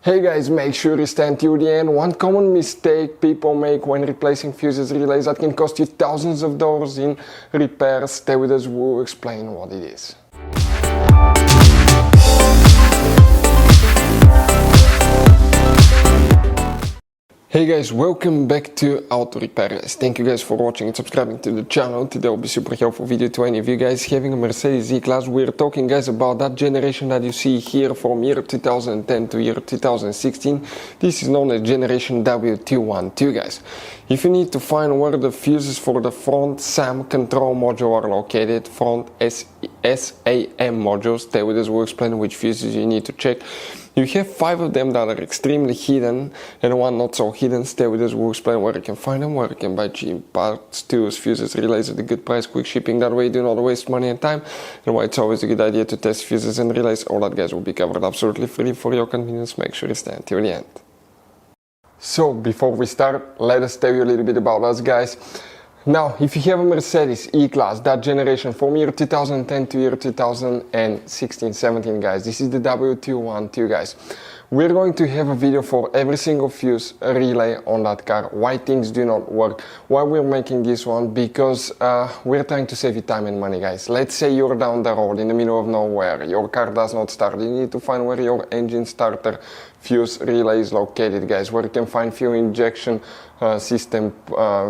Hey guys, make sure you stand till the end. One common mistake people make when replacing fuses relays that can cost you thousands of dollars in repairs. Stay with us, we'll explain what it is. Hey guys, welcome back to Auto Repair guys. Thank you guys for watching and subscribing to the channel. Today will be super helpful video to any of you guys having a Mercedes E Class. We're talking guys about that generation that you see here from year 2010 to year 2016. This is known as generation W212 guys. If you need to find where the fuses for the front SAM control module are located, front SAM modules, stay with us, we'll explain which fuses you need to check. You have 5 of them that are extremely hidden and one not so hidden. Stay with us, we'll explain where you can find them, where you can buy cheap parts, tools, fuses, relays at a good price, quick shipping. That way you do not waste money and time, and why it's always a good idea to test fuses and relays. All that guys will be covered absolutely free for your convenience. Make sure you stay until the end. So before we start, let us tell you a little bit about us guys. Now, if you have a Mercedes E-Class, that generation from year 2010 to year 2016-17 guys, this is the W212 guys. We're going to have a video for every single fuse relay on that car, why things do not work, why we're making this one, because we're trying to save you time and money guys. Let's say you're down the road in the middle of nowhere, your car does not start, you need to find where your engine starter fuse relay is located guys, where you can find fuel injection system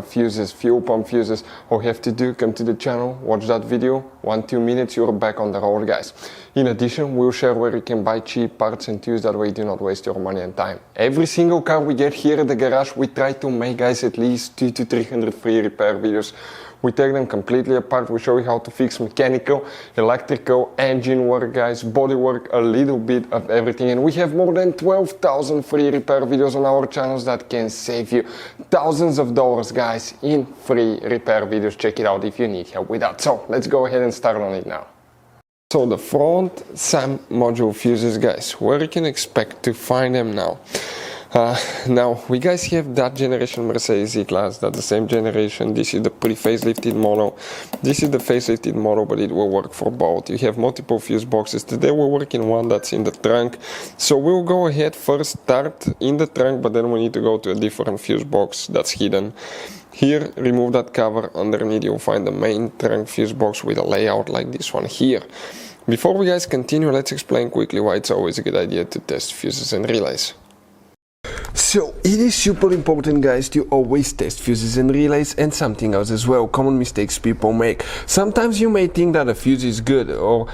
fuses, fuel pump fuses. All you have to do, come to the channel, watch that video, 1-2 minutes, you're back on the road guys. In addition, we'll share where you can buy cheap parts and tools, that way you do not waste your money and time. Every single car we get here at the garage, we try to make guys at least 200 to 300 free repair videos. We take them completely apart, we show you how to fix mechanical, electrical, engine work guys, body work, a little bit of everything. And we have more than 12,000 free repair videos on our channels that can save you thousands of dollars guys in free repair videos. Check it out if you need help with that. So let's go ahead and start on it now. So the front SAM module fuses guys, where you can expect to find them now. Now we guys have that generation Mercedes E-Class, that's the same generation. This is the pre-facelifted model, this is the facelifted model, but it will work for both. You have multiple fuse boxes. Today we're working one that's in the trunk, so we'll go ahead first start in the trunk, but then we need to go to a different fuse box that's hidden. Here, remove that cover, underneath you'll find the main trunk fuse box with a layout like this one here. Before we guys continue, let's explain quickly why it's always a good idea to test fuses and relays. So it is super important guys to always test fuses and relays, and something else as well, common mistakes people make. Sometimes you may think that a fuse is good, or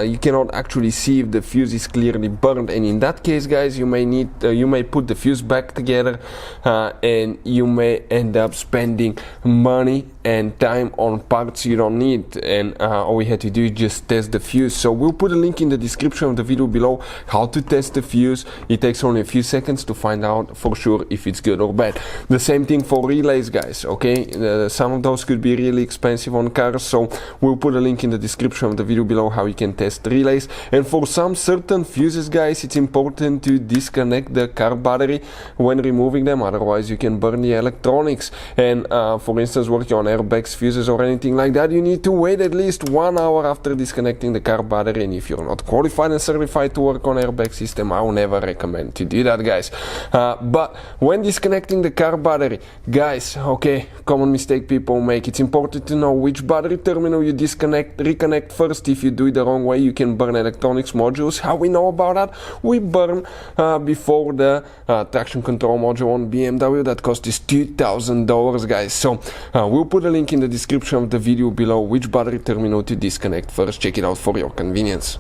you cannot actually see if the fuse is clearly burned, and in that case guys you may put the fuse back together and you may end up spending money and time on parts you don't need, and all we had to do is just test the fuse. So we'll put a link in the description of the video below how to test the fuse. It takes only a few seconds to find out for sure if it's good or bad. The same thing for relays guys, okay? Some of those could be really expensive on cars, so we'll put a link in the description of the video below how you can test relays. And for some certain fuses guys, it's important to disconnect the car battery when removing them, otherwise you can burn the electronics. And for instance, working on airbags, fuses or anything like that, you need to wait at least 1 hour after disconnecting the car battery. And if you're not qualified and certified to work on airbag system, I will never recommend to do that guys. But when disconnecting the car battery guys, okay, common mistake people make, it's important to know which battery terminal you reconnect first. If you do it the wrong way, you can burn electronics modules. How we know about that? We burn before the traction control module on BMW that cost us $2,000 guys. So we'll put a link in the description of the video below which battery terminal to disconnect first. Check it out for your convenience.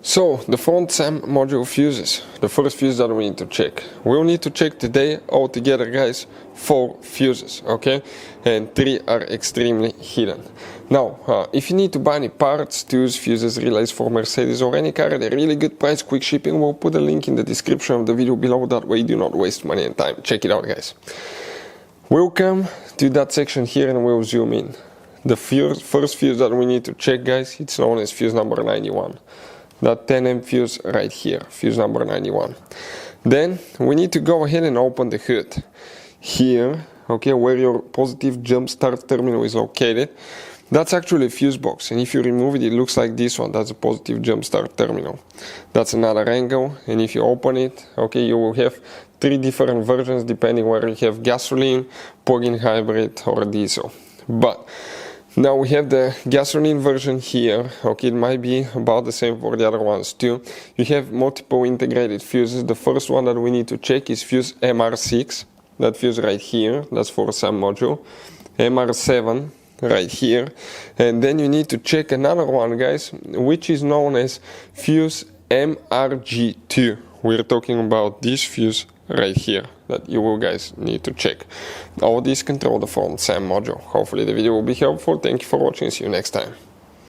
So, the front SAM module fuses, the first fuse that we need to check. We'll need to check today altogether guys 4 fuses, okay? And 3 are extremely hidden. Now, if you need to buy any parts, tools, fuses, relays for Mercedes or any car at a really good price, quick shipping, we'll put a link in the description of the video below, that way you do not waste money and time. Check it out guys. We'll come to that section here and we'll zoom in. The first fuse that we need to check guys, it's known as fuse number 91. That 10 amp fuse right here, fuse number 91. Then we need to go ahead and open the hood. Here, okay, where your positive jump start terminal is located, That's actually a fuse box, and if you remove it, it looks like this one. That's a positive jump start terminal. That's another angle, and if you open it, okay, you will have 3 different versions depending whether you have gasoline, plug-in hybrid, or diesel. But now we have the gasoline version here. Okay, it might be about the same for the other ones too. You have multiple integrated fuses. The first one that we need to check is fuse MR6. That fuse right here, that's for SAM module. MR7 right here. And then you need to check another one, guys, which is known as fuse MRG2. We're talking about this fuse right here that you will guys need to check. All these control the front SAM module. Hopefully the video will be helpful. Thank you for watching. See you next time.